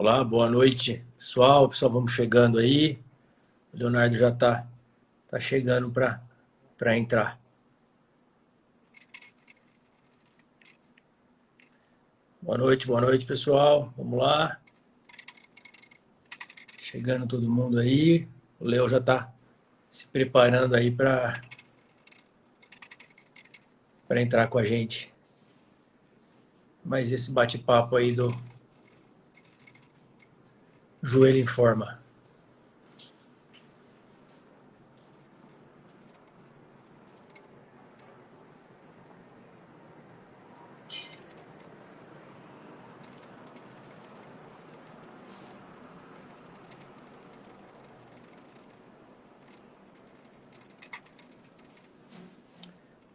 Olá, boa noite, pessoal. Pessoal, vamos chegando aí. O Leonardo já tá chegando para entrar. Boa noite, pessoal. Vamos lá. Chegando todo mundo aí. O Léo já está se preparando aí para entrar com a gente. Mas esse bate-papo aí do Joelho em Forma.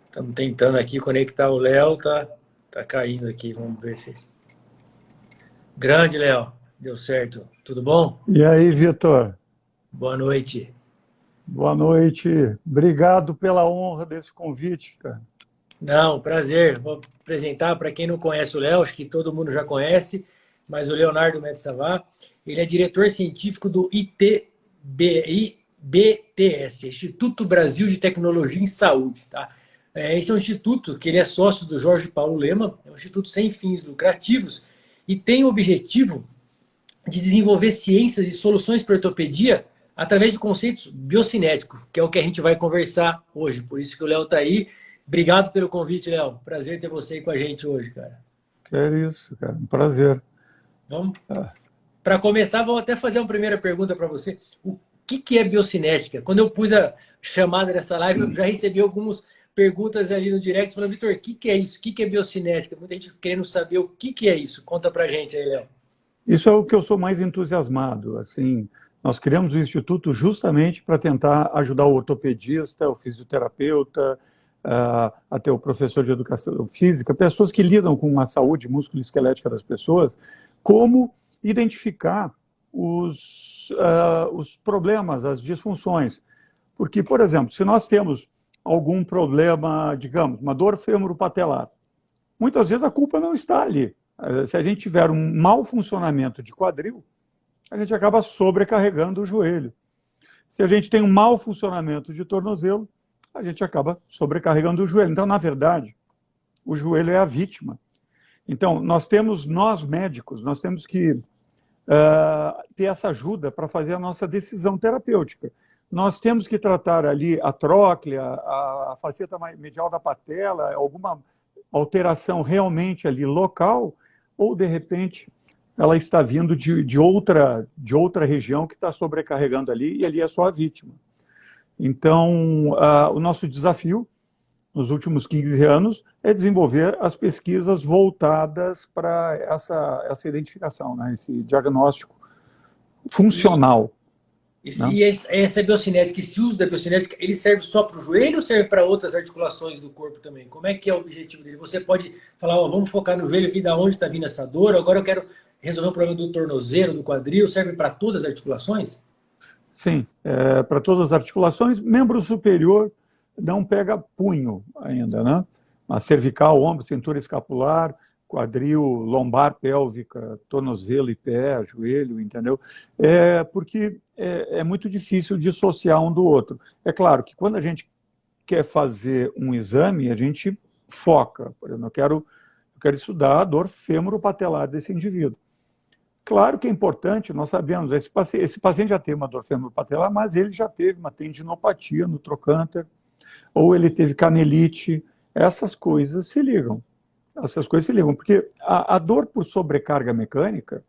Estamos tentando aqui conectar o Léo, tá caindo aqui, vamos ver se... Grande, Léo, deu certo. Tudo bom? E aí, Vitor? Boa noite. Boa noite. Obrigado pela honra desse convite, cara. Não, prazer. Vou apresentar para quem não conhece o Léo, acho que todo mundo já conhece, mas o Leonardo Metz-Savá, ele é diretor científico do ITBTS, Instituto Brasil de Tecnologia em Saúde, tá? Esse é um instituto que ele é sócio do Jorge Paulo Lema, é um instituto sem fins lucrativos e tem o objetivo de desenvolver ciências e soluções para ortopedia através de conceitos biocinéticos, que é o que a gente vai conversar hoje. Por isso que o Léo está aí. Obrigado pelo convite, Léo. Prazer ter você aí com a gente hoje, cara. Que é isso, cara. Um prazer. Vamos. Ah, Para começar, vou até fazer uma primeira pergunta para você. O que é biocinética? Quando eu pus a chamada dessa live, eu já recebi algumas perguntas ali no direct falando, Vitor, o que é isso? O que é biocinética? Muita gente querendo saber o que é isso. Conta pra gente aí, Léo. Isso é o que eu sou mais entusiasmado. Assim, nós criamos o Instituto justamente para tentar ajudar o ortopedista, o fisioterapeuta, até o professor de educação física, pessoas que lidam com a saúde músculo-esquelética das pessoas, como identificar os problemas, as disfunções. Porque, por exemplo, se nós temos algum problema, digamos, uma dor fêmuro-patelar, muitas vezes a culpa não está ali. Se a gente tiver um mau funcionamento de quadril, a gente acaba sobrecarregando o joelho. Se a gente tem um mau funcionamento de tornozelo, a gente acaba sobrecarregando o joelho. Então, na verdade, o joelho é a vítima. Então, nós médicos, nós temos que ter essa ajuda para fazer a nossa decisão terapêutica. Nós temos que tratar ali a tróclea, a faceta medial da patela, alguma alteração realmente ali local, ou de repente ela está vindo de outra região que está sobrecarregando ali e ali é só a vítima. Então, o nosso desafio nos últimos 15 anos é desenvolver as pesquisas voltadas para essa identificação, né? Esse diagnóstico funcional. Né? E essa biocinética, esse uso da biocinética, ele serve só para o joelho ou serve para outras articulações do corpo também? Como é que é o objetivo dele? Você pode falar, ó, vamos focar no joelho, ver de onde está vindo essa dor, agora eu quero resolver o problema do tornozelo, do quadril, serve para todas as articulações? Sim, para todas as articulações. Membro superior não pega punho ainda, né? A cervical, ombro, cintura escapular, quadril, lombar, pélvica, tornozelo e pé, joelho, entendeu? Porque é muito difícil dissociar um do outro. É claro que quando a gente quer fazer um exame, a gente foca. Por exemplo, eu quero estudar a dor fêmuro-patelar desse indivíduo. Claro que é importante, nós sabemos, esse paciente já teve uma dor fêmuro-patelar, mas ele já teve uma tendinopatia no trocânter, ou ele teve canelite, essas coisas se ligam. Essas coisas se ligam, porque a dor por sobrecarga mecânica,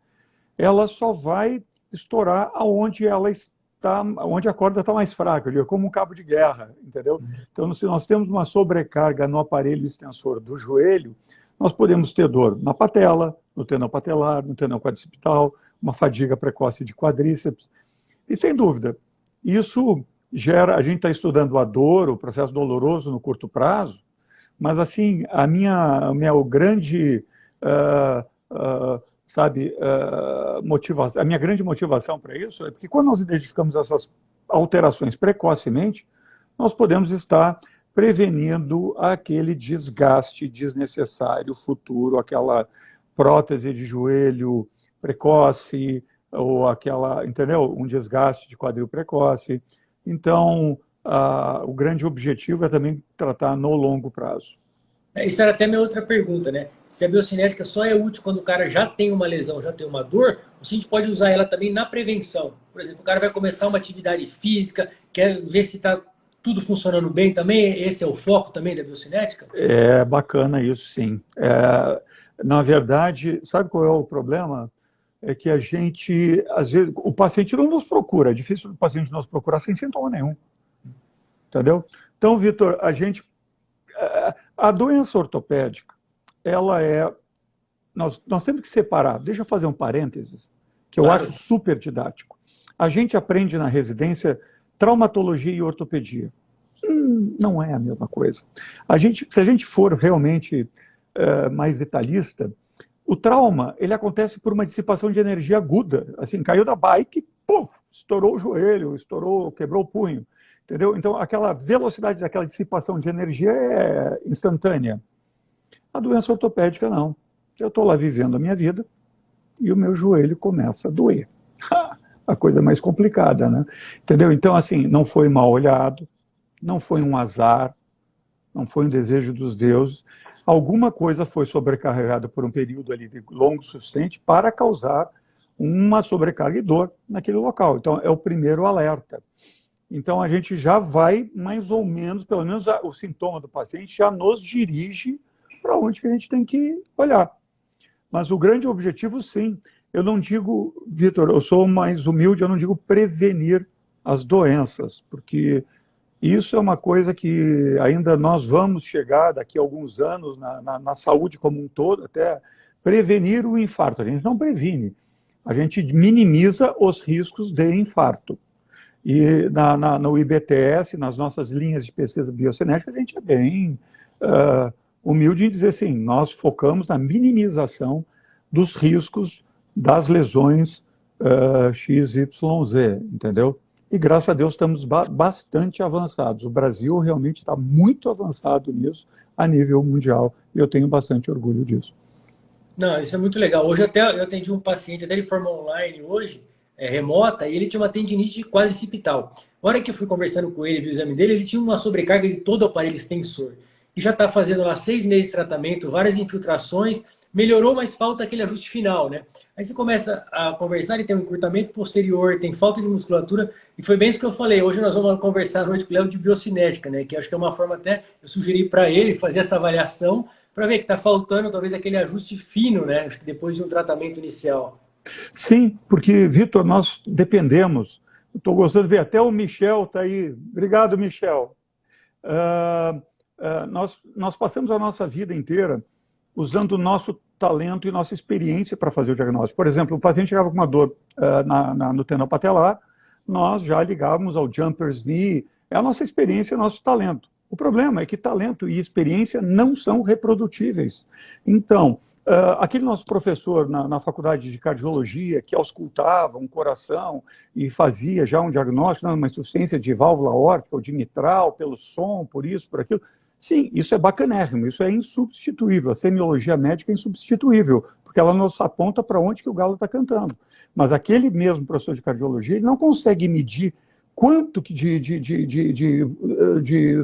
ela só vai estourar aonde ela está, onde a corda está mais fraca, como um cabo de guerra, entendeu? Então, se nós temos uma sobrecarga no aparelho extensor do joelho, nós podemos ter dor na patela, no tendão patelar, no tendão quadricipital, uma fadiga precoce de quadríceps. E, sem dúvida, isso gera... A gente está estudando a dor, o processo doloroso no curto prazo, mas, assim, a minha grande, motivação, a minha grande motivação para isso é porque quando nós identificamos essas alterações precocemente, nós podemos estar prevenindo aquele desgaste desnecessário futuro, aquela prótese de joelho precoce, ou aquela, entendeu? Um desgaste de quadril precoce. Então, o grande objetivo é também tratar no longo prazo. Isso era até minha outra pergunta, né? Se a biocinética só é útil quando o cara já tem uma lesão, já tem uma dor, ou se a gente pode usar ela também na prevenção. Por exemplo, o cara vai começar uma atividade física, quer ver se está tudo funcionando bem também, esse é o foco também da biocinética? É bacana isso, sim. Na verdade, sabe qual é o problema? É que a gente, às vezes, o paciente não nos procura, é difícil o paciente nos procurar sem sintoma nenhum, entendeu? Então, Vitor, a doença ortopédica, ela nós temos que separar, deixa eu fazer um parênteses, que eu acho super didático. A gente aprende na residência traumatologia e ortopedia. Não é a mesma coisa. Se a gente for realmente mais detalhista, o trauma, ele acontece por uma dissipação de energia aguda. Assim, caiu da bike, puf, estourou o joelho, quebrou o punho. Entendeu? Então, aquela velocidade daquela dissipação de energia é instantânea. A doença ortopédica, não. Eu estou lá vivendo a minha vida e o meu joelho começa a doer. A coisa mais complicada, né? Entendeu? Então, assim, não foi mal olhado, não foi um azar, não foi um desejo dos deuses. Alguma coisa foi sobrecarregada por um período ali longo o suficiente para causar uma sobrecarga e dor naquele local. Então, é o primeiro alerta. Então, a gente já vai mais ou menos, pelo menos o sintoma do paciente já nos dirige para onde que a gente tem que olhar. Mas o grande objetivo, sim, eu não digo, Vitor, eu sou mais humilde, eu não digo prevenir as doenças, porque isso é uma coisa que ainda nós vamos chegar daqui a alguns anos na saúde como um todo, até prevenir o infarto. A gente não previne, a gente minimiza os riscos de infarto. E no IBTS, nas nossas linhas de pesquisa biocinética, a gente é bem humilde em dizer assim, nós focamos na minimização dos riscos das lesões XYZ, entendeu? E graças a Deus estamos bastante avançados. O Brasil realmente está muito avançado nisso a nível mundial e eu tenho bastante orgulho disso. Não, isso é muito legal. Hoje até eu atendi um paciente, até de forma online hoje, remota, e ele tinha uma tendinite quadricipital. Na hora que eu fui conversando com ele, vi o exame dele, ele tinha uma sobrecarga de todo o aparelho extensor. E já está fazendo lá 6 meses de tratamento, várias infiltrações, melhorou, mas falta aquele ajuste final, né? Aí você começa a conversar, ele tem um encurtamento posterior, tem falta de musculatura, e foi bem isso que eu falei. Hoje nós vamos conversar à noite com o Léo de biocinética, né? Que acho que é uma forma até, eu sugeri para ele fazer essa avaliação, para ver que está faltando talvez aquele ajuste fino, né? Acho que depois de um tratamento inicial. Sim, porque, Vitor, nós dependemos. Estou gostando de ver, até o Michel está aí. Obrigado, Michel. Nós passamos a nossa vida inteira usando o nosso talento e nossa experiência para fazer o diagnóstico. Por exemplo, o paciente chegava com uma dor no tendão patelar, nós já ligávamos ao jumper's knee, é a nossa experiência e o nosso talento. O problema é que talento e experiência não são reprodutíveis. Então, aquele nosso professor na faculdade de cardiologia que auscultava um coração e fazia já um diagnóstico, uma insuficiência de válvula aórtica ou de mitral, pelo som, por isso, por aquilo. Sim, isso é bacanérrimo, isso é insubstituível. A semiologia médica é insubstituível, porque ela nos aponta para onde que o galo está cantando. Mas aquele mesmo professor de cardiologia, ele não consegue medir quanto de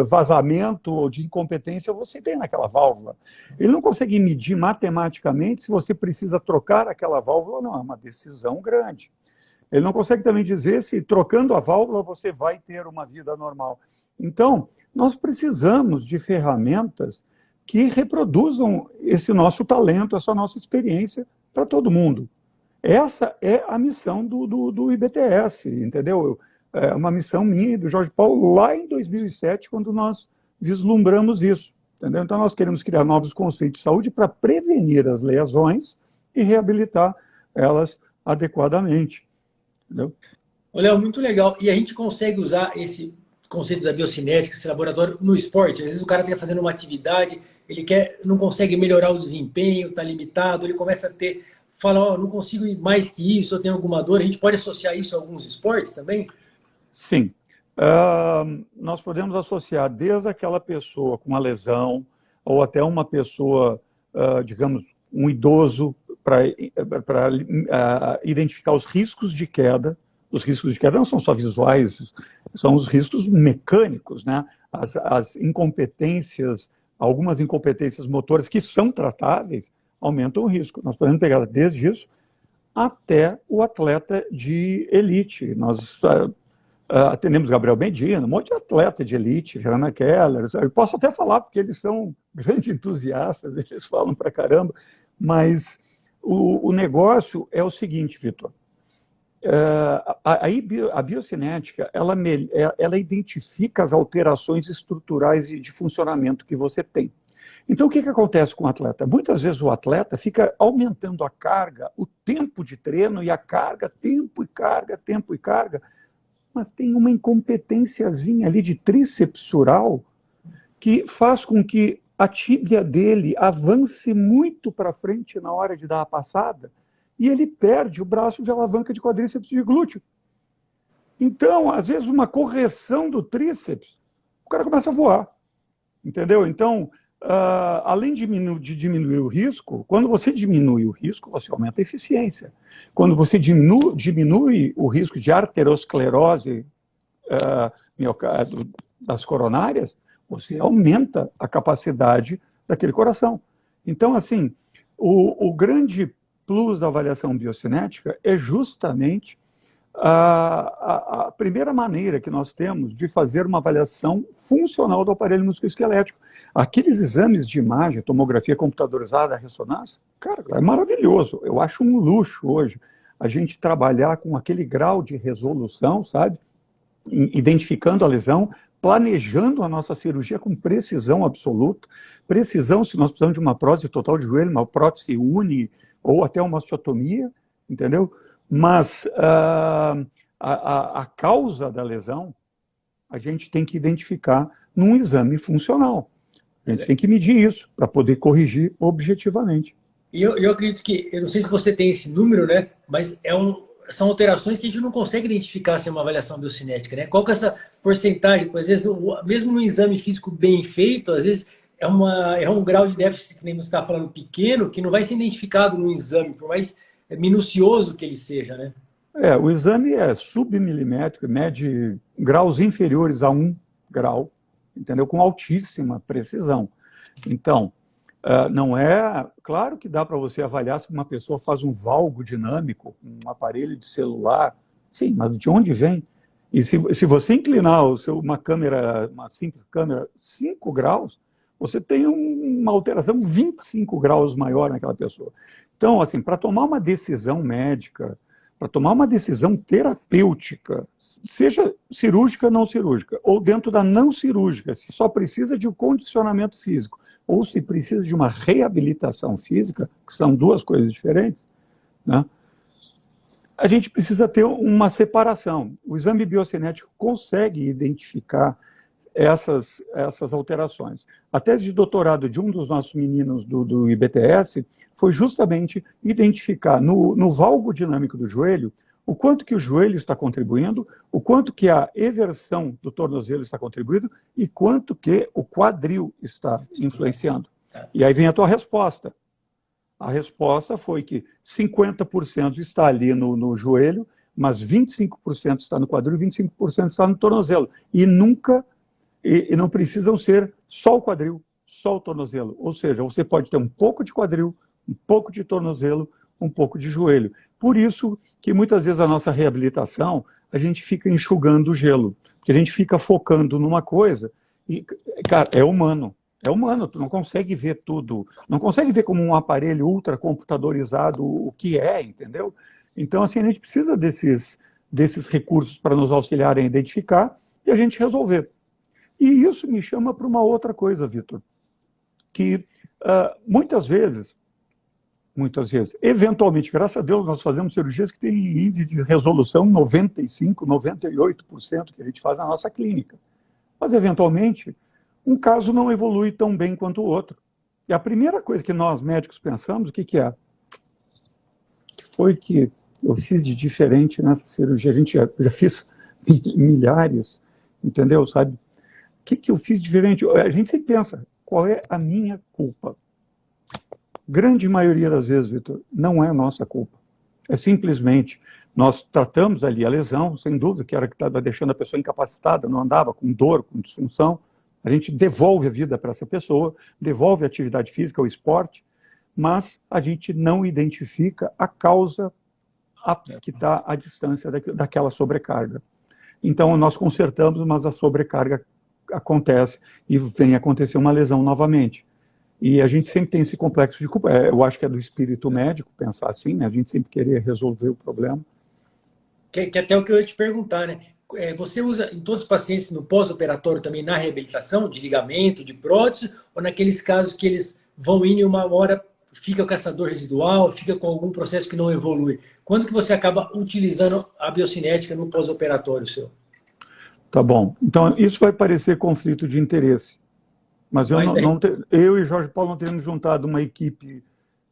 vazamento ou de incompetência você tem naquela válvula. Ele não consegue medir matematicamente se você precisa trocar aquela válvula ou não. É uma decisão grande. Ele não consegue também dizer se trocando a válvula você vai ter uma vida normal. Então, nós precisamos de ferramentas que reproduzam esse nosso talento, essa nossa experiência para todo mundo. Essa é a missão do IBTS, entendeu? É uma missão minha e do Jorge Paulo lá em 2007, quando nós vislumbramos isso. Entendeu? Então, nós queremos criar novos conceitos de saúde para prevenir as lesões e reabilitar elas adequadamente. Entendeu? Olha, muito legal. E a gente consegue usar esse conceito da biocinética, esse laboratório, no esporte? Às vezes o cara está fazendo uma atividade, ele não consegue melhorar o desempenho, está limitado, ele começa a fala, não consigo ir mais que isso, eu tenho alguma dor. A gente pode associar isso a alguns esportes também? Sim. Nós podemos associar desde aquela pessoa com uma lesão, ou até uma pessoa, digamos, um idoso identificar os riscos de queda. Os riscos de queda não são só visuais, são os riscos mecânicos, né? As incompetências, algumas incompetências motoras que são tratáveis, aumentam o risco. Nós podemos pegar desde isso até o atleta de elite. Nós atendemos Gabriel Medina, um monte de atleta de elite, Verena Keller. Eu posso até falar, porque eles são grandes entusiastas, eles falam pra caramba, mas o negócio é o seguinte, Vitor. A biocinética, ela identifica as alterações estruturais e de funcionamento que você tem. Então, o que acontece com o atleta? Muitas vezes o atleta fica aumentando a carga, o tempo de treino e a carga, tempo e carga, mas tem uma incompetênciazinha ali de tríceps sural que faz com que a tíbia dele avance muito para frente na hora de dar a passada, e ele perde o braço de alavanca de quadríceps de glúteo. Então, às vezes, uma correção do tríceps, o cara começa a voar, entendeu? Então, além de diminuir o risco, quando você diminui o risco, você aumenta a eficiência. Quando você diminui o risco de arteriosclerose das coronárias, você aumenta a capacidade daquele coração. Então, assim, o grande plus da avaliação biocinética é justamente a primeira maneira que nós temos de fazer uma avaliação funcional do aparelho musculoesquelético. Aqueles exames de imagem, tomografia computadorizada, ressonância, cara, é maravilhoso. Eu acho um luxo hoje a gente trabalhar com aquele grau de resolução, sabe? Identificando a lesão, planejando a nossa cirurgia com precisão absoluta, precisão se nós precisamos de uma prótese total de joelho, uma prótese uni, ou até uma osteotomia, entendeu? Mas a causa da lesão a gente tem que identificar num exame funcional. A gente tem que medir isso para poder corrigir objetivamente. E eu acredito que, eu não sei se você tem esse número, né? Mas são alterações que a gente não consegue identificar sem uma avaliação biocinética, né? Qual que é essa porcentagem? Às vezes, mesmo no exame físico bem feito, às vezes é um grau de déficit, que nem você está falando, pequeno, que não vai ser identificado no exame, por mais minucioso que ele seja, né? O exame é submilimétrico, mede graus inferiores a 1 grau, entendeu? Com altíssima precisão. Então, não é... Claro que dá para você avaliar se uma pessoa faz um valgo dinâmico, um aparelho de celular, sim, mas de onde vem? E se você inclinar uma simples câmera 5 graus, você tem uma alteração 25 graus maior naquela pessoa. Então, assim, para tomar uma decisão médica, para tomar uma decisão terapêutica, seja cirúrgica ou não cirúrgica, ou dentro da não cirúrgica, se só precisa de um condicionamento físico, ou se precisa de uma reabilitação física, que são duas coisas diferentes, né? A gente precisa ter uma separação. O exame biocinético consegue identificar essas alterações. A tese de doutorado de um dos nossos meninos do IBTS foi justamente identificar no valgo dinâmico do joelho o quanto que o joelho está contribuindo, o quanto que a eversão do tornozelo está contribuindo e quanto que o quadril está influenciando. E aí vem a tua resposta. A resposta foi que 50% está ali no joelho, mas 25% está no quadril e 25% está no tornozelo. E não precisam ser só o quadril, só o tornozelo. Ou seja, você pode ter um pouco de quadril, um pouco de tornozelo, um pouco de joelho. Por isso que muitas vezes a nossa reabilitação, a gente fica enxugando o gelo. Porque a gente fica focando numa coisa e, cara, é humano. É humano, tu não consegue ver tudo. Não consegue ver como um aparelho ultracomputadorizado o que é, entendeu? Então, assim, a gente precisa desses recursos para nos auxiliarem a identificar e a gente resolver. E isso me chama para uma outra coisa, Vitor, que muitas vezes, eventualmente, graças a Deus, nós fazemos cirurgias que têm índice de resolução 95%, 98% que a gente faz na nossa clínica. Mas, eventualmente, um caso não evolui tão bem quanto o outro. E a primeira coisa que nós, médicos, pensamos, o que é? O que foi que eu fiz de diferente nessa cirurgia? A gente já fiz milhares, entendeu? Sabe? O que eu fiz diferente? A gente sempre pensa, qual é a minha culpa? Grande maioria das vezes, Vitor, não é nossa culpa. É simplesmente, nós tratamos ali a lesão, sem dúvida, que era que estava deixando a pessoa incapacitada, não andava com dor, com disfunção. A gente devolve a vida para essa pessoa, devolve a atividade física, o esporte, mas a gente não identifica a causa que está à distância daquela sobrecarga. Então, nós consertamos, mas a sobrecarga acontece e vem acontecer uma lesão novamente. E a gente sempre tem esse complexo de culpa. Eu acho que é do espírito médico pensar assim, né? A gente sempre querer resolver o problema. Que até o que eu ia te perguntar, né? Você usa em todos os pacientes no pós-operatório também na reabilitação, de ligamento, de prótese, ou naqueles casos que eles vão indo e uma hora fica com essa dor residual, fica com algum processo que não evolui? Quando que você acaba utilizando a biocinética no pós-operatório seu? Tá bom. Então, isso vai parecer conflito de interesse. Mas eu e Jorge Paulo não teremos juntado uma equipe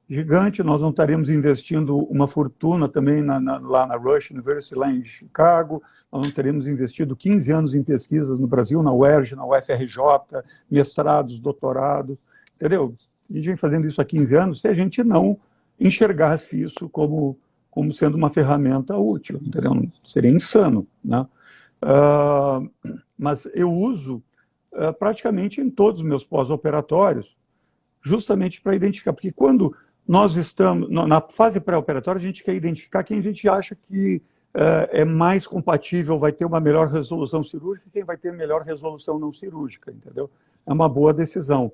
gigante, nós não estaremos investindo uma fortuna também lá na Rush University, lá em Chicago, nós não teremos investido 15 anos em pesquisas no Brasil, na UERJ, na UFRJ, mestrados, doutorados, entendeu? A gente vem fazendo isso há 15 anos se a gente não enxergasse isso como sendo uma ferramenta útil, entendeu? Seria insano, né? Mas eu uso praticamente em todos os meus pós-operatórios, justamente para identificar, porque quando nós estamos na fase pré-operatória, a gente quer identificar quem a gente acha que é mais compatível, vai ter uma melhor resolução cirúrgica e quem vai ter melhor resolução não cirúrgica, entendeu? É uma boa decisão.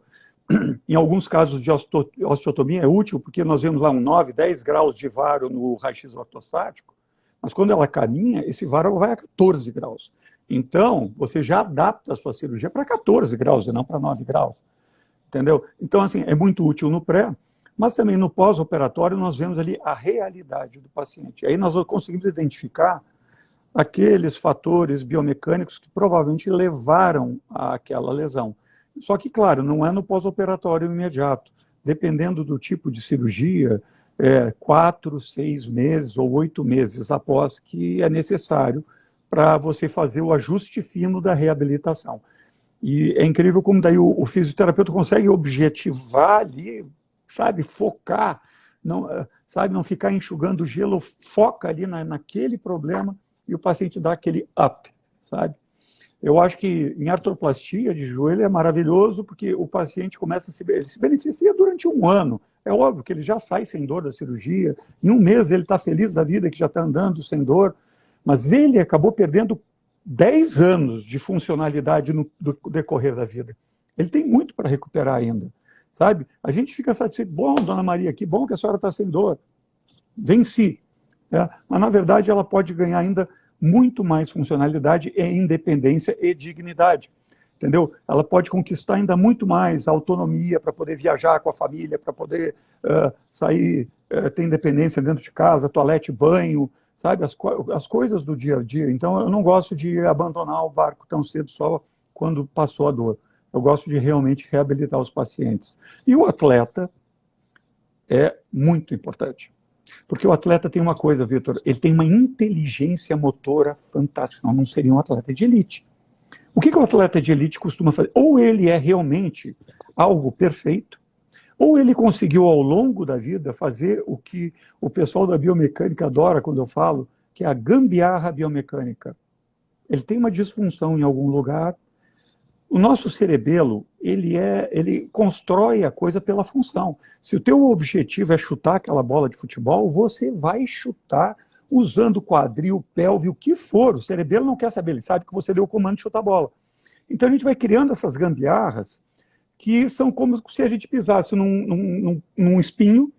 Em alguns casos de osteotomia é útil, porque nós vemos lá 9, 10 graus de varo no raio-x ortostático, mas quando ela caminha, esse varo vai a 14 graus. Então, você já adapta a sua cirurgia para 14 graus e não para 9 graus. Entendeu? Então, assim, é muito útil no pré, mas também no pós-operatório nós vemos ali a realidade do paciente. Aí nós conseguimos identificar aqueles fatores biomecânicos que provavelmente levaram àquela lesão. Só que, claro, não é no pós-operatório imediato. Dependendo do tipo de cirurgia, 4, 6 meses ou 8 meses após que é necessário para você fazer o ajuste fino da reabilitação. E é incrível como daí o fisioterapeuta consegue objetivar ali, sabe, focar, não ficar enxugando gelo, foca ali naquele problema e o paciente dá aquele up, sabe? Eu acho que em artroplastia de joelho é maravilhoso porque o paciente começa ele se beneficia durante um ano. É óbvio que ele já sai sem dor da cirurgia, em um mês ele está feliz da vida que já está andando sem dor, mas ele acabou perdendo 10 anos de funcionalidade no decorrer da vida. Ele tem muito para recuperar ainda, sabe? A gente fica satisfeito, bom, dona Maria, que bom que a senhora está sem dor, venci. Mas, na verdade, ela pode ganhar ainda muito mais funcionalidade e independência e dignidade, entendeu? Ela pode conquistar ainda muito mais autonomia para poder viajar com a família, para poder sair, ter independência dentro de casa, toalete, banho, sabe, as coisas do dia a dia. Então, eu não gosto de abandonar o barco tão cedo só quando passou a dor. Eu gosto de realmente reabilitar os pacientes. E o atleta é muito importante. Porque o atleta tem uma coisa, Vitor, ele tem uma inteligência motora fantástica, senão não seria um atleta de elite. O que o atleta de elite costuma fazer? Ou ele é realmente algo perfeito, ou ele conseguiu ao longo da vida fazer o que o pessoal da biomecânica adora quando eu falo, que é a gambiarra biomecânica. Ele tem uma disfunção em algum lugar. O nosso cerebelo, ele constrói a coisa pela função. Se o teu objetivo é chutar aquela bola de futebol, você vai chutar usando quadril, pelve, o que for. O cerebelo não quer saber, ele sabe que você deu o comando de chutar a bola. Então a gente vai criando essas gambiarras que são como se a gente pisasse num espinho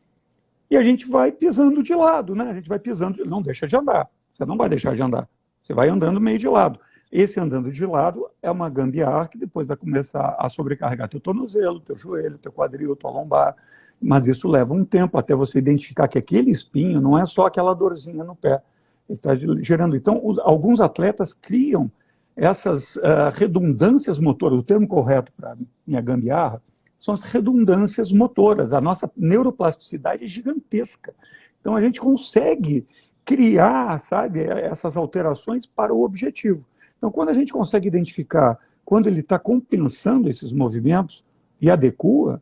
e a gente vai pisando de lado, né? A gente vai pisando, não deixa de andar. Você não vai deixar de andar. Você vai andando meio de lado. Esse andando de lado é uma gambiarra que depois vai começar a sobrecarregar teu tornozelo, teu joelho, teu quadril, tua lombar. Mas isso leva um tempo até você identificar que aquele espinho não é só aquela dorzinha no pé. Ele está gerando. Então, alguns atletas criam essas redundâncias motoras. O termo correto para minha gambiarra são as redundâncias motoras. A nossa neuroplasticidade é gigantesca. Então, a gente consegue criar, sabe, essas alterações para o objetivo. Então, quando a gente consegue identificar quando ele está compensando esses movimentos e adequa,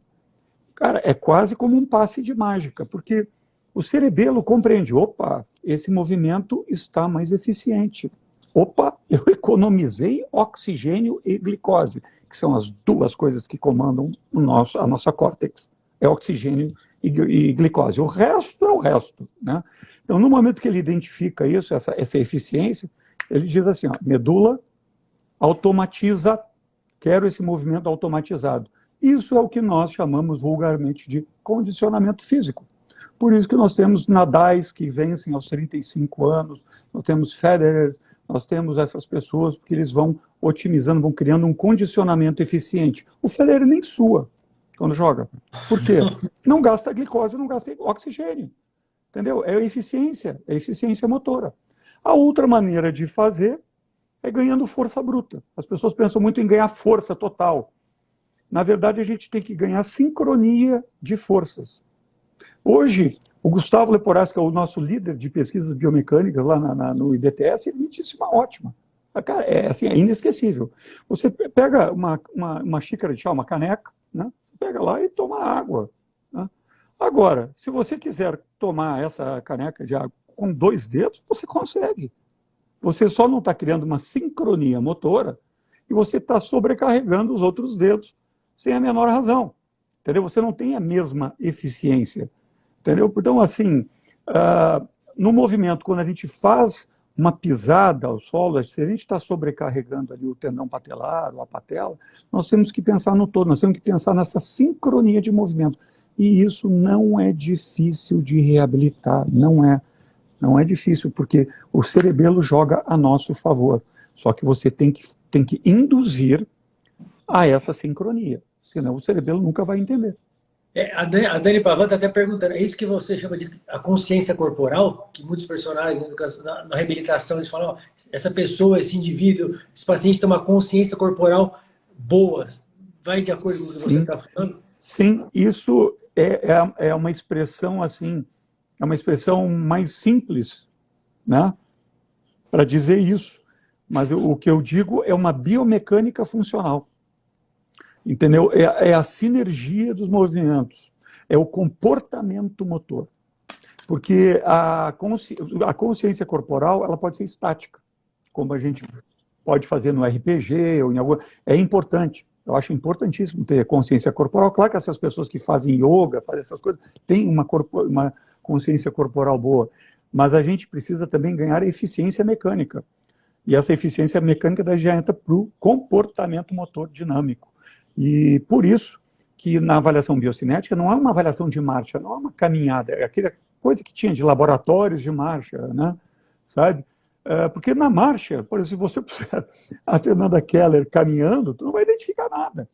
Cara, é quase como um passe de mágica, porque o cerebelo compreende, opa, esse movimento está mais eficiente. Opa, eu economizei oxigênio e glicose, que são as duas coisas que comandam a nossa córtex. É oxigênio e glicose. O resto é o resto, né? Então, no momento que ele identifica isso, essa eficiência, ele diz assim, ó, medula automatiza, quero esse movimento automatizado. Isso é o que nós chamamos vulgarmente de condicionamento físico. Por isso que nós temos Nadais que vencem aos 35 anos, nós temos Federer, nós temos essas pessoas, porque eles vão otimizando, vão criando um condicionamento eficiente. O Federer nem sua quando joga. Por quê? Não gasta glicose, não gasta oxigênio. Entendeu? É eficiência motora. A outra maneira de fazer é ganhando força bruta. As pessoas pensam muito em ganhar força total. Na verdade, a gente tem que ganhar sincronia de forças. Hoje, o Gustavo Leporassi, que é o nosso líder de pesquisas biomecânicas lá no IDTS, ele me disse uma ótima. Cara, assim, é inesquecível. Você pega uma xícara de chá, uma caneca, né? Pega lá e toma água. Né? Agora, se você quiser tomar essa caneca de água com 2 dedos, você consegue. Você só não está criando uma sincronia motora e você está sobrecarregando os outros dedos sem a menor razão. Entendeu? Você não tem a mesma eficiência. Entendeu? Então, assim, no movimento, quando a gente faz uma pisada ao solo, se a gente está sobrecarregando ali o tendão patelar ou a patela, nós temos que pensar no todo, nós temos que pensar nessa sincronia de movimento. E isso não é difícil de reabilitar, não é. Não é difícil, porque o cerebelo joga a nosso favor. Só que você tem que induzir a essa sincronia, senão o cerebelo nunca vai entender. A Dani Pavan está até perguntando, é isso que você chama de a consciência corporal? Que muitos personagens na reabilitação eles falam, ó, essa pessoa, esse indivíduo, esse paciente tem uma consciência corporal boa. Vai de acordo com o que você está falando? Sim, isso é uma expressão assim, é uma expressão mais simples, né, para dizer isso. Mas o que eu digo é uma biomecânica funcional. Entendeu? É a sinergia dos movimentos, é o comportamento motor. Porque a consciência corporal ela pode ser estática, como a gente pode fazer no RPG ou em alguma. É importante. Eu acho importantíssimo ter consciência corporal. Claro que essas pessoas que fazem yoga, fazem essas coisas, têm uma consciência corporal boa. Mas a gente precisa também ganhar eficiência mecânica. E essa eficiência mecânica daí já entra para o comportamento motor dinâmico. E por isso que na avaliação biocinética não é uma avaliação de marcha, não é uma caminhada, é aquela coisa que tinha de laboratórios de marcha, né? Sabe? Porque na marcha, por exemplo, se você puser a Fernanda Keller caminhando, tu não vai identificar nada.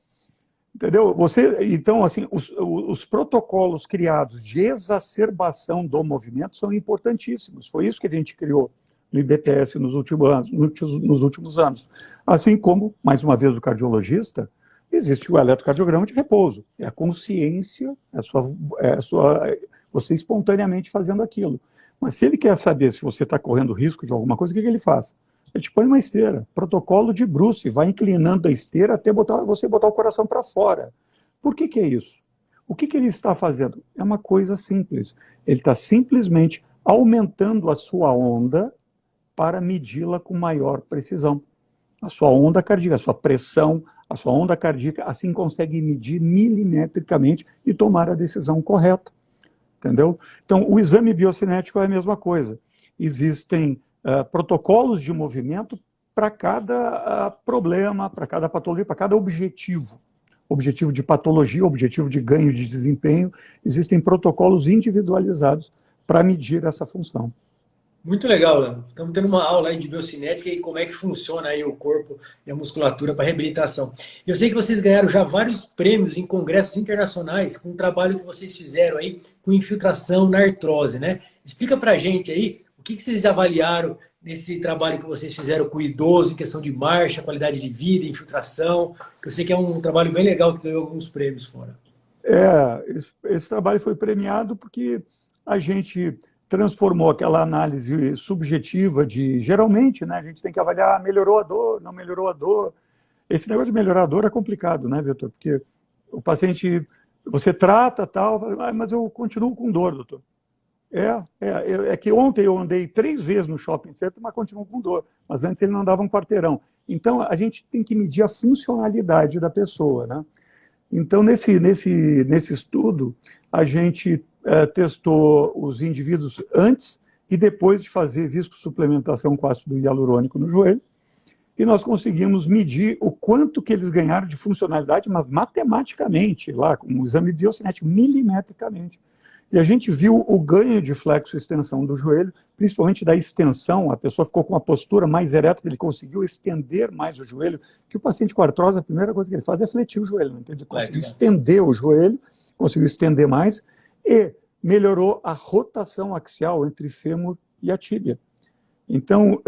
Entendeu? Então, assim, os protocolos criados de exacerbação do movimento são importantíssimos. Foi isso que a gente criou no IBTS nos últimos anos. Assim como, mais uma vez, o cardiologista, existe o eletrocardiograma de repouso. É a consciência, você espontaneamente fazendo aquilo. Mas se ele quer saber se você está correndo risco de alguma coisa, o que ele faz? Ele te põe uma esteira. Protocolo de Bruce, vai inclinando a esteira até você botar o coração para fora. Por que é isso? O que ele está fazendo? É uma coisa simples. Ele está simplesmente aumentando a sua onda para medi-la com maior precisão. A sua onda cardíaca, a sua pressão, a sua onda cardíaca, assim consegue medir milimetricamente e tomar a decisão correta. Entendeu? Então, o exame biocinético é a mesma coisa. Existem protocolos de movimento para cada problema, para cada patologia, para cada objetivo. Objetivo de patologia, objetivo de ganho de desempenho. Existem protocolos individualizados para medir essa função. Muito legal, Léo. Estamos tendo uma aula aí de biocinética e como é que funciona aí o corpo e a musculatura para reabilitação. Eu sei que vocês ganharam já vários prêmios em congressos internacionais com o trabalho que vocês fizeram aí com infiltração na artrose, né? Explica pra gente aí o que vocês avaliaram nesse trabalho que vocês fizeram com o idoso em questão de marcha, qualidade de vida, infiltração, que eu sei que é um trabalho bem legal que ganhou alguns prêmios fora. Esse trabalho foi premiado porque a gente transformou aquela análise subjetiva de, geralmente, né, a gente tem que avaliar, melhorou a dor, não melhorou a dor. Esse negócio de melhorar a dor é complicado, né, Vitor? Porque o paciente Você trata, tal, mas eu continuo com dor, doutor. É que ontem eu andei 3 vezes no shopping center, mas continuo com dor. Mas antes ele não andava um quarteirão. Então, a gente tem que medir a funcionalidade da pessoa, né? Então, nesse estudo, a gente testou os indivíduos antes e depois de fazer viscosuplementação com ácido hialurônico no joelho, e nós conseguimos medir o quanto que eles ganharam de funcionalidade, mas matematicamente, lá, com o exame biocinético, milimetricamente. E a gente viu o ganho de flexo-extensão do joelho, principalmente da extensão, a pessoa ficou com uma postura mais ereta, ele conseguiu estender mais o joelho, que o paciente com artrose, a primeira coisa que ele faz é fletir o joelho, né? Ele conseguiu estender o joelho, conseguiu estender mais, e melhorou a rotação axial entre fêmur e a tíbia. Então,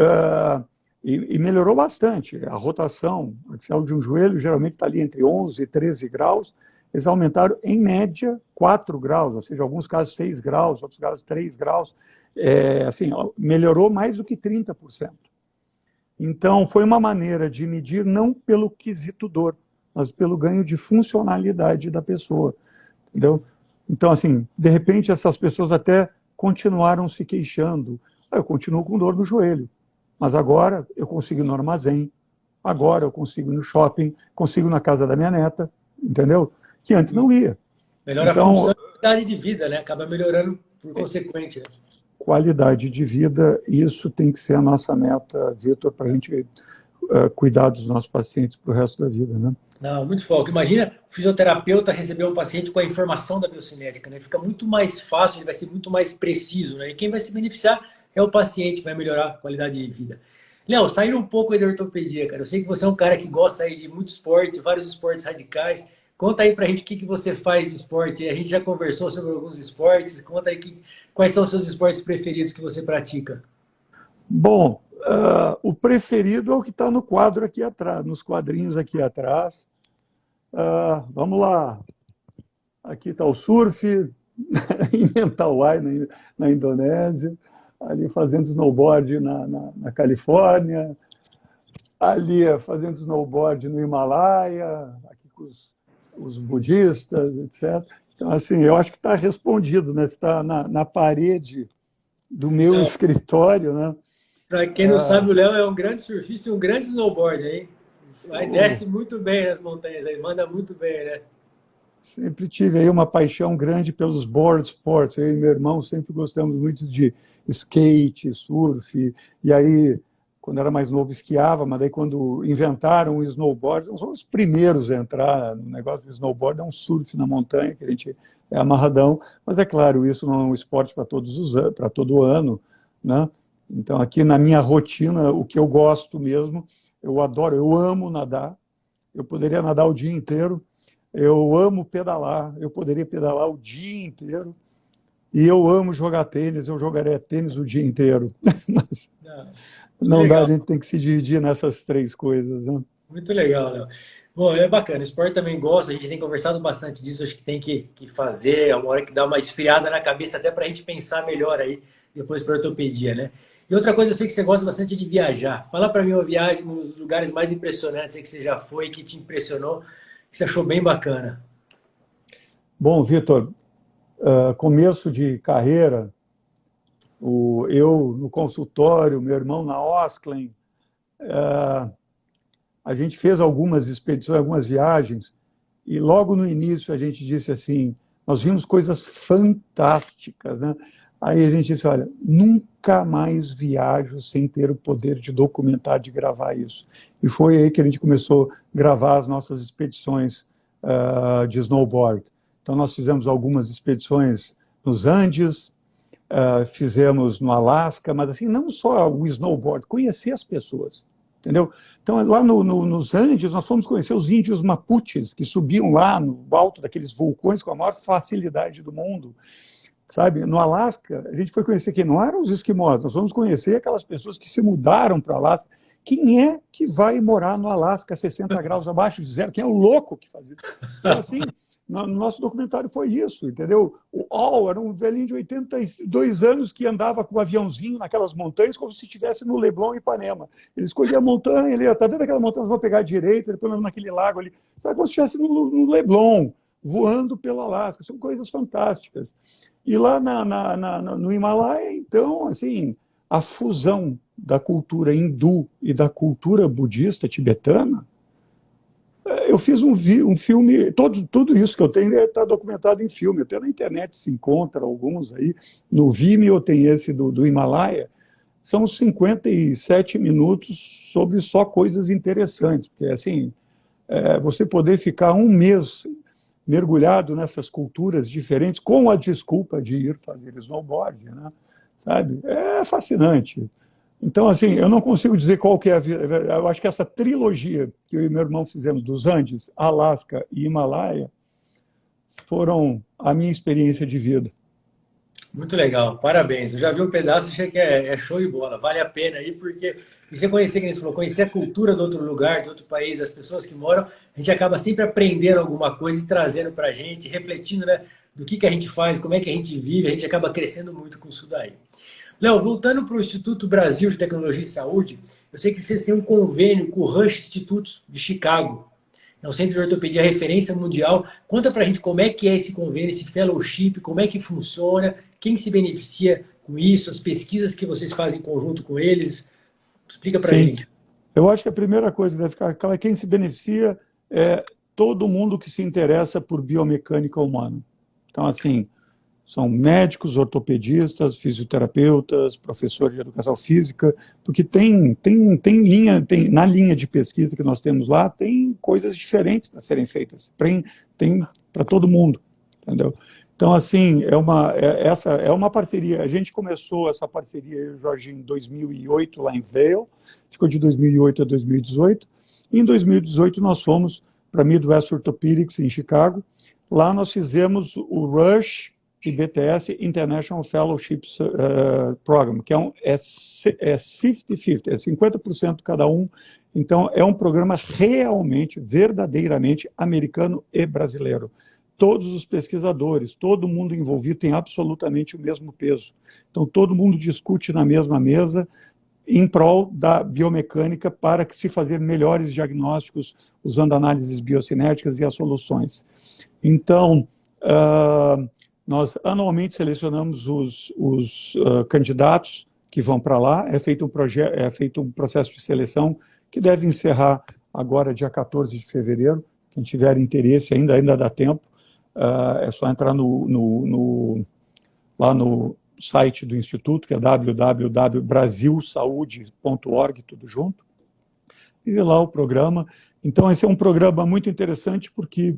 e melhorou bastante. A rotação axial de um joelho geralmente está ali entre 11 e 13 graus, eles aumentaram, em média, 4 graus, ou seja, em alguns casos 6 graus, outros casos 3 graus. Assim, melhorou mais do que 30%. Então, foi uma maneira de medir não pelo quesito dor, mas pelo ganho de funcionalidade da pessoa. Entendeu? Então, assim, de repente, essas pessoas até continuaram se queixando. Eu continuo com dor no joelho, mas agora eu consigo ir no armazém, agora eu consigo ir no shopping, consigo ir na casa da minha neta, entendeu? Que antes não ia. Melhora então, a função e qualidade de vida, né? Acaba melhorando por consequente. Né? Qualidade de vida, isso tem que ser a nossa meta, Vitor, para a gente cuidar dos nossos pacientes para o resto da vida, né? Não, muito foco. Imagina o fisioterapeuta receber um paciente com a informação da biocinética, né? Fica muito mais fácil, ele vai ser muito mais preciso, né? E quem vai se beneficiar é o paciente, que vai melhorar a qualidade de vida. Léo, saindo um pouco aí da ortopedia, cara, eu sei que você é um cara que gosta aí de muito esporte, vários esportes radicais. Conta aí pra gente o que você faz de esporte. A gente já conversou sobre alguns esportes. Conta aí quais são os seus esportes preferidos que você pratica. Bom, o preferido é o que está no quadro aqui atrás, nos quadrinhos aqui atrás. Vamos lá. Aqui está o surf, em Mentawai, na Indonésia. Ali fazendo snowboard na Califórnia. Ali fazendo snowboard no Himalaia, aqui com os budistas, etc. Então, assim, eu acho que está respondido, né? Está na parede do meu escritório, né? Para quem não sabe, o Léo é um grande surfista e um grande snowboarder, hein? Aí desce muito bem nas montanhas, aí manda muito bem, né? Sempre tive aí uma paixão grande pelos board sports. Eu e meu irmão sempre gostamos muito de skate, surf, e aí quando era mais novo, esquiava, mas daí quando inventaram o snowboard, nós somos os primeiros a entrar no negócio do snowboard, é um surf na montanha, que a gente é amarradão, mas é claro, isso não é um esporte para para todo ano, né? Então, aqui na minha rotina, o que eu gosto mesmo, eu adoro, eu amo nadar, eu poderia nadar o dia inteiro, eu amo pedalar, eu poderia pedalar o dia inteiro, e eu amo jogar tênis, eu jogaria tênis o dia inteiro, mas... Não dá, a gente tem que se dividir nessas 3 coisas. Né? Muito legal, Léo. Bom, é bacana, o esporte também gosta, a gente tem conversado bastante disso, acho que tem que fazer, é uma hora que dá uma esfriada na cabeça até para a gente pensar melhor aí, depois para a ortopedia, né? E outra coisa, eu sei que você gosta bastante de viajar. Fala para mim uma viagem nos lugares mais impressionantes aí que você já foi, que te impressionou, que você achou bem bacana. Bom, Vitor, começo de carreira, eu no consultório, meu irmão na Osklen, a gente fez algumas expedições, algumas viagens, e logo no início a gente disse assim, nós vimos coisas fantásticas, né? Aí a gente disse, olha, nunca mais viajo sem ter o poder de documentar, de gravar isso. E foi aí que a gente começou a gravar as nossas expedições de snowboard. Então nós fizemos algumas expedições nos Andes, fizemos no Alasca, mas assim, não só o snowboard, conhecer as pessoas, entendeu? Então, lá nos Andes, nós fomos conhecer os índios mapuches, que subiam lá no alto daqueles vulcões com a maior facilidade do mundo, sabe? No Alasca, a gente foi conhecer quem não eram os esquimós, nós fomos conhecer aquelas pessoas que se mudaram para o Alasca. Quem é que vai morar no Alasca a 60 graus abaixo de zero? Quem é o louco que faz isso? Então, assim, no nosso documentário foi isso, entendeu? O Al era um velhinho de 82 anos que andava com um aviãozinho naquelas montanhas como se estivesse no Leblon, Ipanema. Ele escolhia a montanha, ele tá vendo aquela montanha, nós vamos pegar a direita, depois nós vamos naquele lago ali. Sabe, como se estivesse no Leblon, voando pelo Alasca. São coisas fantásticas. E lá no Himalaia, então, assim, a fusão da cultura hindu e da cultura budista tibetana, eu fiz um filme, tudo isso que eu tenho está documentado em filme, até na internet se encontra alguns aí, no Vimeo tem esse do Himalaia, são 57 minutos sobre só coisas interessantes, porque assim, você poder ficar um mês mergulhado nessas culturas diferentes, com a desculpa de ir fazer snowboard, né? Sabe? É fascinante. Então, assim, eu não consigo dizer qual que é a vida. Eu acho que essa trilogia que eu e meu irmão fizemos, dos Andes, Alasca e Himalaia, foram a minha experiência de vida. Muito legal, parabéns. Eu já vi um pedaço e achei que é show de bola. Vale a pena aí, porque e você conhecer, como você falou, conhecer a cultura de outro lugar, de outro país, as pessoas que moram, a gente acaba sempre aprendendo alguma coisa e trazendo para a gente, refletindo, né, do que a gente faz, como é que a gente vive, a gente acaba crescendo muito com isso daí. Léo, voltando para o Instituto Brasil de Tecnologia e Saúde, eu sei que vocês têm um convênio com o Rush Institute de Chicago. É um centro de ortopedia referência mundial. Conta para a gente como é que é esse convênio, esse fellowship, como é que funciona, quem se beneficia com isso, as pesquisas que vocês fazem em conjunto com eles. Explica para a Sim, gente. eu acho que a primeira coisa que deve ficar clara é quem se beneficia é todo mundo que se interessa por biomecânica humana. Então, assim, são médicos, ortopedistas, fisioterapeutas, professores de educação física, porque na linha de pesquisa que nós temos lá, tem coisas diferentes para serem feitas, tem para todo mundo, entendeu? Então, assim, essa é uma parceria. A gente começou essa parceria, eu e o Jorge, em 2008, lá em Vail, ficou de 2008 a 2018. E em 2018, nós fomos para Midwest Orthopedics, em Chicago. Lá nós fizemos o Rush e BTS International Fellowship Program, que é 50-50, é 50% cada um. Então, é um programa realmente, verdadeiramente americano e brasileiro. Todos os pesquisadores, todo mundo envolvido tem absolutamente o mesmo peso. Então, todo mundo discute na mesma mesa em prol da biomecânica para que se fazer melhores diagnósticos usando análises biocinéticas e as soluções. Então, nós anualmente selecionamos os candidatos que vão para lá, é feito um processo de seleção que deve encerrar agora, dia 14 de fevereiro. Quem tiver interesse, ainda dá tempo, é só entrar lá no site do Instituto, que é www.brasilsaude.org, tudo junto, e ver lá o programa. Então, esse é um programa muito interessante porque,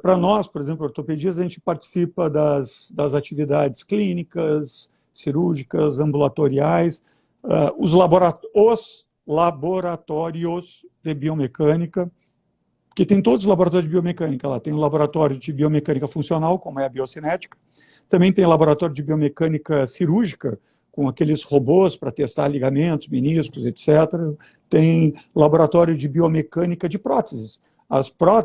para nós, por exemplo, ortopedias, a gente participa das atividades clínicas, cirúrgicas, ambulatoriais, os laboratórios de biomecânica, que tem todos os laboratórios de biomecânica lá. Tem o laboratório de biomecânica funcional, como é a biocinética, também tem laboratório de biomecânica cirúrgica, com aqueles robôs para testar ligamentos, meniscos, etc. Tem laboratório de biomecânica de próteses.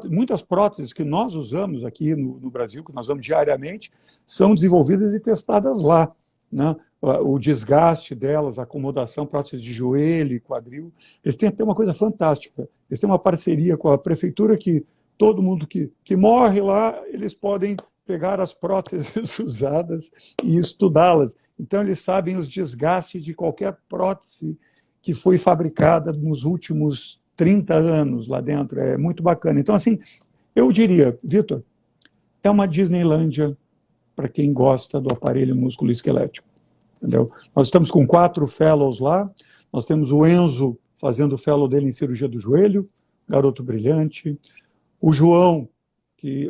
Muitas próteses que nós usamos aqui no Brasil, que nós usamos diariamente, são desenvolvidas e testadas lá, né? O desgaste delas, a acomodação, próteses de joelho e quadril. Eles têm até uma coisa fantástica. Eles têm uma parceria com a prefeitura que todo mundo que morre lá, eles podem pegar as próteses usadas e estudá-las. Então, eles sabem os desgastes de qualquer prótese que foi fabricada nos últimos 30 anos lá dentro. É muito bacana. Então, assim, eu diria, Vitor, é uma Disneylândia para quem gosta do aparelho músculo-esquelético. Entendeu? Nós estamos com 4 fellows lá. Nós temos o Enzo fazendo o fellow dele em cirurgia do joelho, garoto brilhante. O João,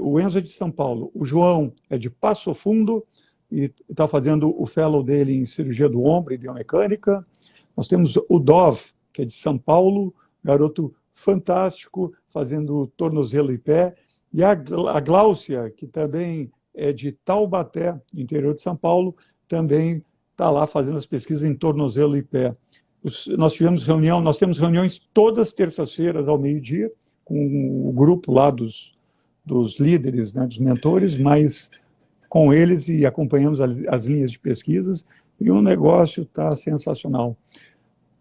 o Enzo é de São Paulo, o João é de Passo Fundo e está fazendo o fellow dele em cirurgia do ombro e biomecânica. Nós temos o Dov, que é de São Paulo, garoto fantástico, fazendo tornozelo e pé. E a Gláucia, que também é de Taubaté, interior de São Paulo, também está lá fazendo as pesquisas em tornozelo e pé. Nós temos reuniões todas terças-feiras ao meio-dia, com o grupo lá dos líderes, né, dos mentores, mas com eles e acompanhamos as linhas de pesquisas, e o negócio está sensacional.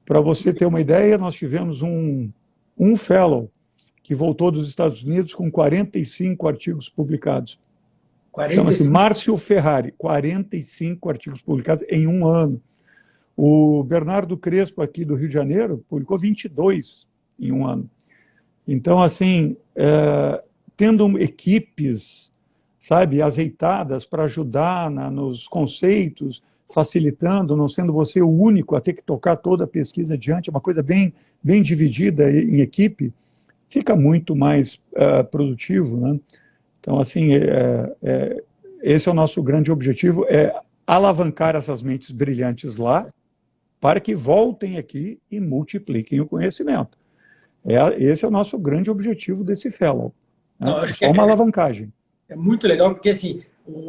Para você ter uma ideia, nós tivemos um fellow que voltou dos Estados Unidos com 45 artigos publicados. 45. Chama-se Márcio Ferrari, 45 artigos publicados em um ano. O Bernardo Crespo, aqui do Rio de Janeiro, publicou 22 em um ano. Então, assim, tendo equipes, sabe, azeitadas para ajudar nos conceitos, facilitando, não sendo você o único a ter que tocar toda a pesquisa adiante, é uma coisa bem dividida em equipe, fica muito mais produtivo, né? Então, assim, esse é o nosso grande objetivo, é alavancar essas mentes brilhantes lá para que voltem aqui e multipliquem o conhecimento. Esse é o nosso grande objetivo desse fellow. Né? Não, acho só uma alavancagem. É muito legal, porque assim,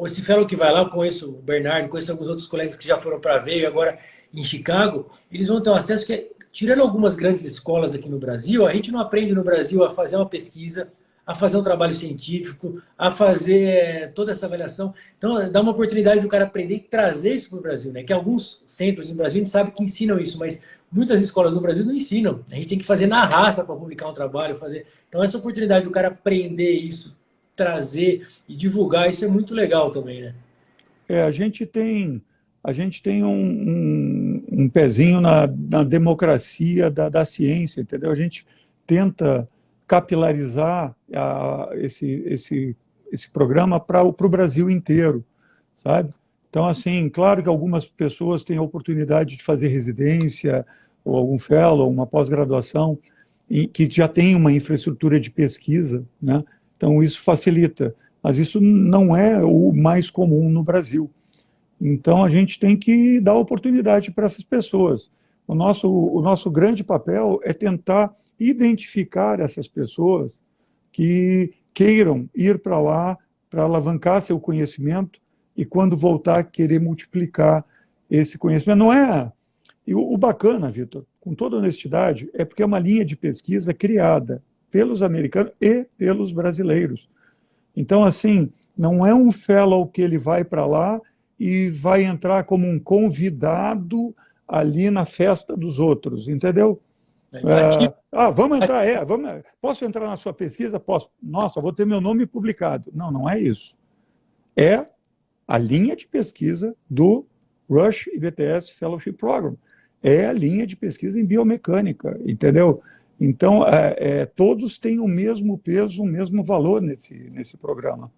esse fellow que vai lá, eu conheço o Bernardo, conheço alguns outros colegas que já foram para ver e agora em Chicago, eles vão ter um acesso que, tirando algumas grandes escolas aqui no Brasil, a gente não aprende no Brasil a fazer uma pesquisa, a fazer um trabalho científico, a fazer toda essa avaliação. Então, dá uma oportunidade do cara aprender e trazer isso para o Brasil, né? Que alguns centros no Brasil a gente sabe que ensinam isso, mas muitas escolas no Brasil não ensinam. A gente tem que fazer na raça para publicar um trabalho, fazer. Então, essa oportunidade do cara aprender isso, trazer e divulgar, isso é muito legal também, né? A gente tem um pezinho na democracia da ciência, entendeu? A gente tenta capilarizar esse programa para o Brasil inteiro, sabe? Então, assim, claro que algumas pessoas têm a oportunidade de fazer residência, ou algum fellow, uma pós-graduação, que já tem uma infraestrutura de pesquisa, né? Então, isso facilita, mas isso não é o mais comum no Brasil. Então, a gente tem que dar oportunidade para essas pessoas. O nosso grande papel é tentar identificar essas pessoas que queiram ir para lá para alavancar seu conhecimento e, quando voltar, querer multiplicar esse conhecimento. Não é... E o bacana, Vitor, com toda honestidade, é porque é uma linha de pesquisa criada pelos americanos e pelos brasileiros. Então, assim, não é um fellow que ele vai para lá e vai entrar como um convidado ali na festa dos outros, entendeu? Vamos entrar, posso entrar na sua pesquisa? Posso. Nossa, vou ter meu nome publicado. Não, não é isso. É a linha de pesquisa do Rush IBTS Fellowship Program. É a linha de pesquisa em biomecânica, entendeu? Então, todos têm o mesmo peso, o mesmo valor nesse programa.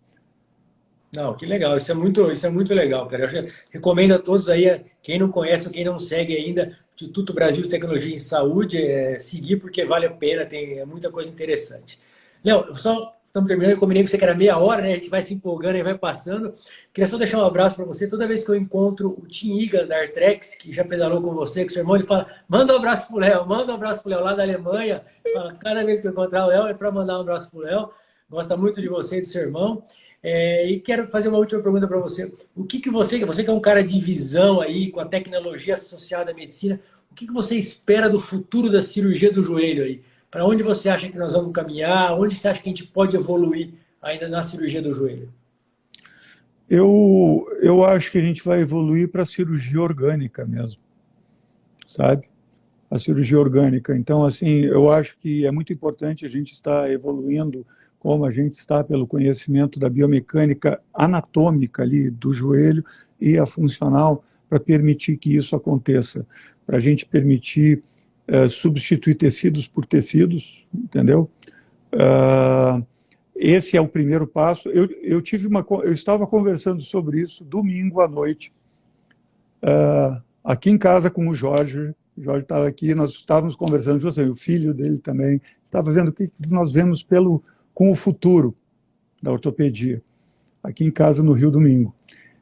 Não, que legal, isso é muito legal, cara. Eu recomendo a todos aí, quem não conhece ou quem não segue ainda, Instituto Brasil de Tecnologia em Saúde, seguir porque vale a pena, tem muita coisa interessante. Léo, só estamos terminando, eu combinei com você que era meia hora, né? A gente vai se empolgando e vai passando. Queria só deixar um abraço para você. Toda vez que eu encontro o Tim Igan da Artrex, que já pedalou com você, com seu irmão, ele fala, manda um abraço pro Léo, manda um abraço pro Léo lá da Alemanha. Fala, cada vez que eu encontrar o Léo é para mandar um abraço pro Léo. Gosta muito de você e do seu irmão. E quero fazer uma última pergunta para você. O que você que é um cara de visão aí, com a tecnologia associada à medicina, o que você espera do futuro da cirurgia do joelho aí? Para onde você acha que nós vamos caminhar? Onde você acha que a gente pode evoluir ainda na cirurgia do joelho? Eu acho que a gente vai evoluir para a cirurgia orgânica mesmo, sabe? A cirurgia orgânica. Então, assim, eu acho que é muito importante a gente estar evoluindo como a gente está pelo conhecimento da biomecânica anatômica ali do joelho e a funcional para permitir que isso aconteça, para a gente permitir substituir tecidos por tecidos, entendeu? Esse é o primeiro passo. Eu estava conversando sobre isso domingo à noite, aqui em casa com o Jorge. O Jorge estava aqui, nós estávamos conversando, o filho dele também, estava vendo o que nós vemos com o futuro da ortopedia, aqui em casa no Rio Domingo.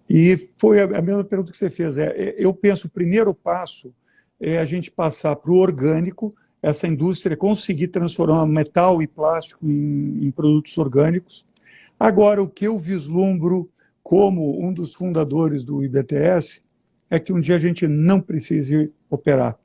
E foi a mesma pergunta que você fez. Eu penso, o primeiro passo é a gente passar para o orgânico, essa indústria conseguir transformar metal e plástico em produtos orgânicos. Agora, o que eu vislumbro como um dos fundadores do IBTS é que um dia a gente não precise operar,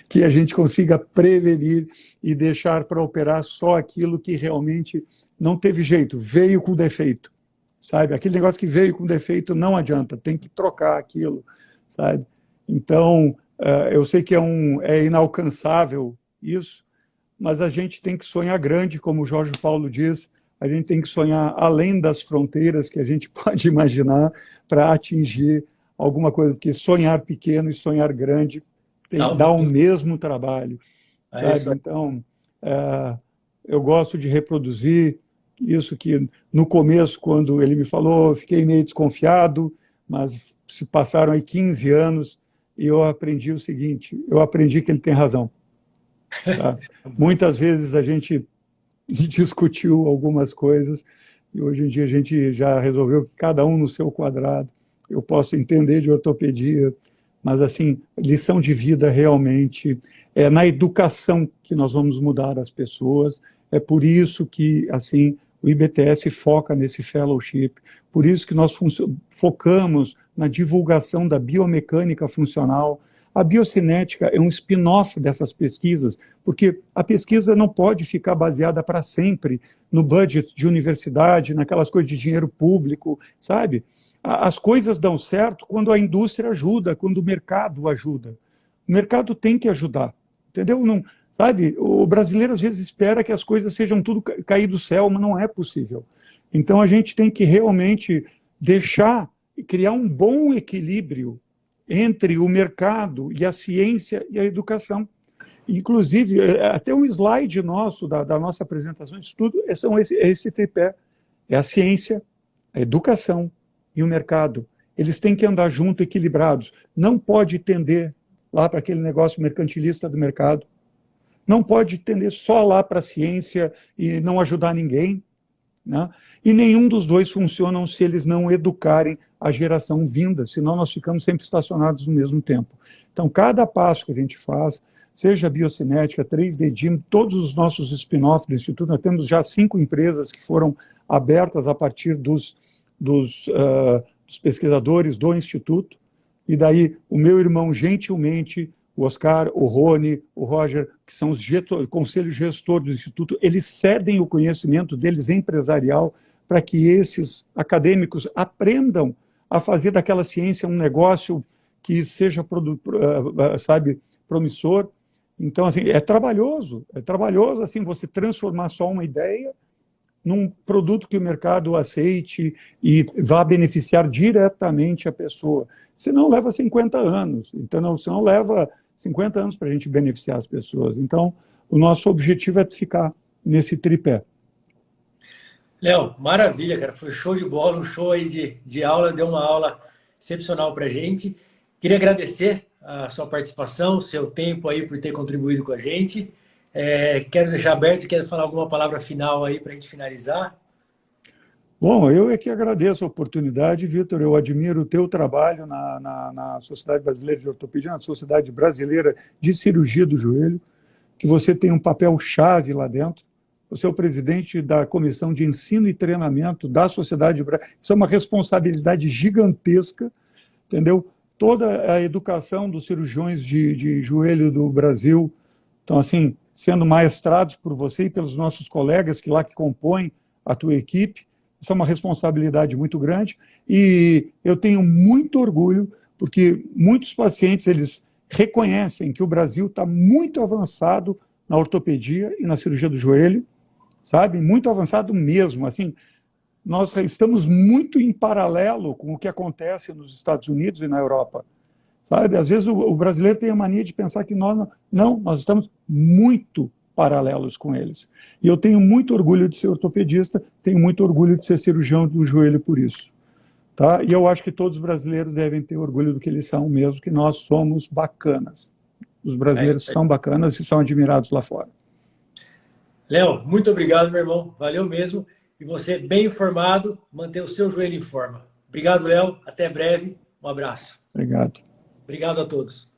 que a gente consiga prevenir e deixar para operar só aquilo que realmente não teve jeito, veio com defeito, sabe? Aquele negócio que veio com defeito não adianta, tem que trocar aquilo, sabe? Então, eu sei que é inalcançável isso, mas a gente tem que sonhar grande, como o Jorge Paulo diz, a gente tem que sonhar além das fronteiras que a gente pode imaginar para atingir alguma coisa, porque sonhar pequeno e sonhar grande dá o mesmo trabalho, sabe? Então, eu gosto de reproduzir isso que no começo, quando ele me falou, eu fiquei meio desconfiado, mas se passaram aí 15 anos e eu aprendi o seguinte, eu aprendi que ele tem razão. Tá? Muitas vezes a gente discutiu algumas coisas e hoje em dia a gente já resolveu que cada um no seu quadrado. Eu posso entender de ortopedia, mas assim, lição de vida realmente é na educação que nós vamos mudar as pessoas. É por isso que assim o IBTS foca nesse fellowship, por isso que nós focamos na divulgação da biomecânica funcional. A biocinética é um spin-off dessas pesquisas, porque a pesquisa não pode ficar baseada para sempre no budget de universidade, naquelas coisas de dinheiro público, sabe? As coisas dão certo quando a indústria ajuda, quando o mercado ajuda. O mercado tem que ajudar, entendeu? Não, sabe? O brasileiro às vezes espera que as coisas sejam tudo cair do céu, mas não é possível. Então a gente tem que realmente deixar, criar um bom equilíbrio entre o mercado e a ciência e a educação. Inclusive, até o slide nosso, da nossa apresentação de estudo, é esse tripé. É a ciência, a educação e o mercado. Eles têm que andar junto, equilibrados. Não pode tender lá para aquele negócio mercantilista do mercado. Não pode tender só lá para a ciência e não ajudar ninguém. Né? E nenhum dos dois funcionam se eles não educarem a geração vinda, senão nós ficamos sempre estacionados no mesmo tempo. Então, cada passo que a gente faz, seja a biocinética, 3D DIM, todos os nossos spin-offs do Instituto, nós temos já 5 empresas que foram abertas a partir dos pesquisadores do Instituto, e daí o meu irmão, gentilmente, o Oscar, o Rony, o Roger, que são os conselhos gestores do Instituto, eles cedem o conhecimento deles empresarial para que esses acadêmicos aprendam a fazer daquela ciência um negócio que seja, sabe, promissor. Então, assim, é trabalhoso assim, você transformar só uma ideia num produto que o mercado aceite e vá beneficiar diretamente a pessoa. Senão leva 50 anos, então, senão leva 50 anos para a gente beneficiar as pessoas. Então, o nosso objetivo é ficar nesse tripé. Léo, maravilha, cara. Foi show de bola, um show aí de aula, deu uma aula excepcional para a gente. Queria agradecer a sua participação, o seu tempo aí por ter contribuído com a gente. Quero deixar aberto, quer falar alguma palavra final aí para a gente finalizar? Bom, eu é que agradeço a oportunidade, Vitor. Eu admiro o teu trabalho na Sociedade Brasileira de Ortopedia, na Sociedade Brasileira de Cirurgia do Joelho, que você tem um papel chave lá dentro. Você é o presidente da Comissão de Ensino e Treinamento da Sociedade Brasileira. Isso é uma responsabilidade gigantesca, entendeu? Toda a educação dos cirurgiões de joelho do Brasil, então, assim, sendo maestrados por você e pelos nossos colegas que compõem a tua equipe. Isso é uma responsabilidade muito grande e eu tenho muito orgulho porque muitos pacientes eles reconhecem que o Brasil está muito avançado na ortopedia e na cirurgia do joelho, sabe? Muito avançado mesmo. Assim, nós estamos muito em paralelo com o que acontece nos Estados Unidos e na Europa, sabe? Às vezes o brasileiro tem a mania de pensar que nós estamos muito paralelos com eles. E eu tenho muito orgulho de ser ortopedista, tenho muito orgulho de ser cirurgião do joelho por isso. Tá? E eu acho que todos os brasileiros devem ter orgulho do que eles são mesmo, que nós somos bacanas. Os brasileiros são bacanas e são admirados lá fora. Léo, muito obrigado, meu irmão. Valeu mesmo. E você, bem informado, manter o seu joelho em forma. Obrigado, Léo. Até breve. Um abraço. Obrigado. Obrigado a todos.